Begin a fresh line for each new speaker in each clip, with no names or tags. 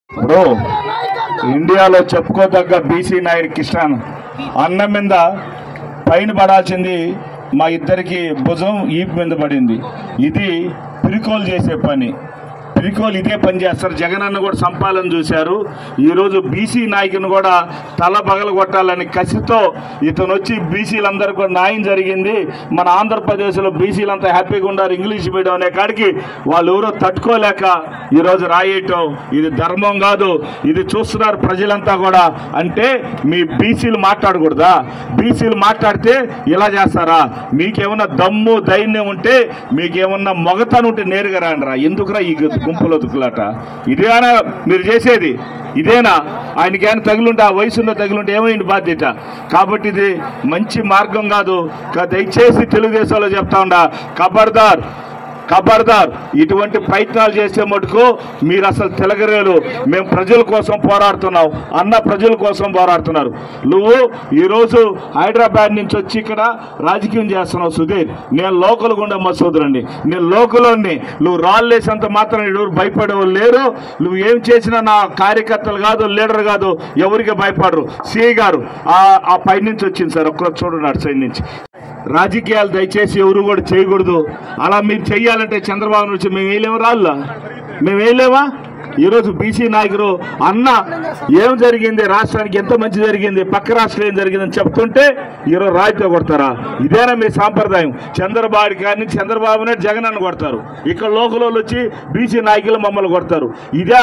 ఇప్పుడు ఇండియాలో చెప్పుకోదగ్గ బీసీ నాయుడు కిషన్ అన్న మీద పైన పడాల్సింది మా ఇద్దరికి భుజం ఈపు మీద పడింది. ఇది పిరికోలు చేసే పని. పిరికోలు ఇదే పని చేస్తారు. జగన్ అన్న కూడా సంపాలని చూశారు. ఈరోజు బీసీ నాయకుని కూడా తల పగల కొట్టాలని కసితో ఇతను వచ్చి బీసీలందరికీ కూడా న్యాయం జరిగింది. మన ఆంధ్రప్రదేశ్లో బీసీలంతా హ్యాపీగా ఉన్నారు ఇంగ్లీష్ మీడియం అనే కాడికి వాళ్ళు ఎవరో తట్టుకోలేక ఈరోజు రాయటం ఇది ధర్మం కాదు. ఇది చూస్తున్నారు ప్రజలంతా కూడా. అంటే మీ బీసీలు మాట్లాడకూడదా? బీసీలు మాట్లాడితే ఇలా చేస్తారా? మీకేమన్నా దమ్ము ధైర్యం ఉంటే, మీకేమన్నా మొగతనం ఉంటే నేరుగా రాండిరా. ఎందుకురా ఈ గుంపులో దుక్కులాట? ఇదేనా మీరు చేసేది? ఇదేనా? ఆయనకి ఏమైనా తగులుంటే, ఆ వయసులో తగులుంటే ఏమైంది బాధ్యత? కాబట్టి ఇది మంచి మార్గం కాదు. దయచేసి తెలుగుదేశంలో చెప్తా ఉండా, ఖబర్దార్ ఖబర్దార్. ఇటువంటి ప్రయత్నాలు చేసే మటుకు మీరు అసలు తెలగరేలు. మేము ప్రజల కోసం పోరాడుతున్నాం. అన్న ప్రజల కోసం పోరాడుతున్నారు. నువ్వు ఈరోజు హైదరాబాద్ నుంచి వచ్చి ఇక్కడ రాజకీయం చేస్తున్నావు సుధీర్. నేను లోకల్ గుండా మసూదురండి. నేను లోకల్ని. నువ్వు రాళ్ళేసేంత మాత్రం ఎవరు భయపడేవాళ్ళు లేరు. నువ్వు ఏం చేసినా నా కార్యకర్తలు కాదు, లీడర్ కాదు, ఎవరికి భయపడరు. సిఐ గారు ఆ పై నుంచి వచ్చింది సార్, ఒక్కరు చూడండి సైడ్ నుంచి. రాజకీయాలు దయచేసి ఎవరు కూడా చేయకూడదు. అలా మీరు చెయ్యాలంటే చంద్రబాబు నుంచి మేము వేయలేము, రాళ్ళ మేము వేయలేమా? ఈరోజు బీసీ నాయకుడు అన్న ఏం జరిగింది, రాష్ట్రానికి ఎంత మంచి జరిగింది, పక్క రాష్ట్రం ఏం జరిగిందని చెప్తుంటే ఈరోజు రాయితో కొడతారా? ఇదేనా మీ సాంప్రదాయం? చంద్రబాబు కానీ చంద్రబాబునే జగన్ అన్న కొడతారు. ఇక్కడ లోకల్లో వచ్చి బీసీ నాయకులు మమ్మల్ని కొడతారు. ఇదే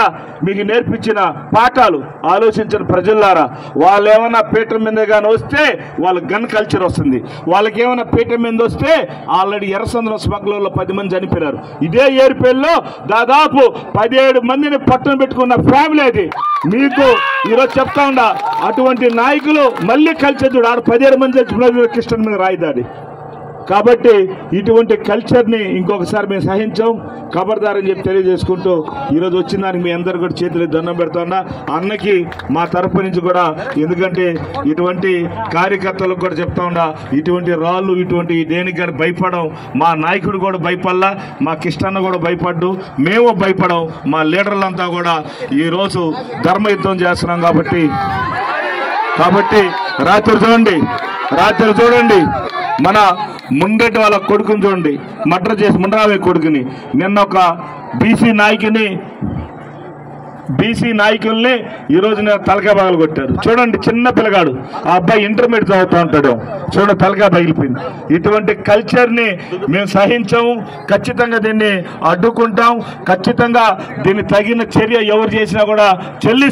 మీకు నేర్పించిన పాఠాలు? ఆలోచించిన ప్రజలారా. వాళ్ళు ఏమైనా పీఠం మీద కానీ వస్తే వాళ్ళ గన్ కల్చర్ వస్తుంది. వాళ్ళకి ఏమైనా పీఠం మీద వస్తే ఆల్రెడీ ఎర్రసంద్రం స్మగ్లర్లో 10 మంది చనిపోయారు. ఇదే ఏర్పేల్లో దాదాపు 17 మందిని పట్టణం పెట్టుకున్న ఫ్యామిలీ అది. మీకు ఈరోజు చెప్తా ఉండా, అటువంటి నాయకులు మళ్ళీ కలిసి చూడు. 17 మంది చచ్చిపోయిన కృష్ణన్ మీద రాయిదాడి. కాబట్టి ఇటువంటి కల్చర్ని ఇంకొకసారి మేము సహించాం. ఖబర్దార్ అని చెప్పి తెలియజేసుకుంటూ ఈరోజు వచ్చిన దానికి మీ అందరు కూడా చేతులు దండం పెడుతున్నా. అన్నకి మా తరపు నుంచి కూడా, ఎందుకంటే ఇటువంటి కార్యకర్తలకు కూడా చెప్తా ఉండా, ఇటువంటి రాళ్ళు ఇటువంటి దేనికి కానీ భయపడం. మా నాయకుడు కూడా భయపడలా, మా కృష్ణన్న కూడా భయపడ్డు, మేము భయపడం. మా లీడర్లంతా కూడా ఈరోజు ధర్మయుద్ధం చేస్తున్నాం. కాబట్టి రాత్రి చూడండి మన ముందటి వాళ్ళ కొడుకుని చూడండి, మర్డర్ చేసి ముండరావే కొడుకుని. నిన్న ఒక బీసీ నాయకుల్ని ఈరోజు నేను తలకాయ పగలు కొట్టారు. చూడండి, చిన్న పిల్లగాడు, ఆ అబ్బాయి ఇంటర్మీడియట్ చదువుతూ ఉంటాడు. చూడండి, తలకాయ పగిలిపోయింది. ఇటువంటి కల్చర్ని మేము సహించాము. ఖచ్చితంగా దీన్ని అడ్డుకుంటాం. ఖచ్చితంగా దీన్ని తగిన చర్య ఎవరు చేసినా కూడా చెల్లి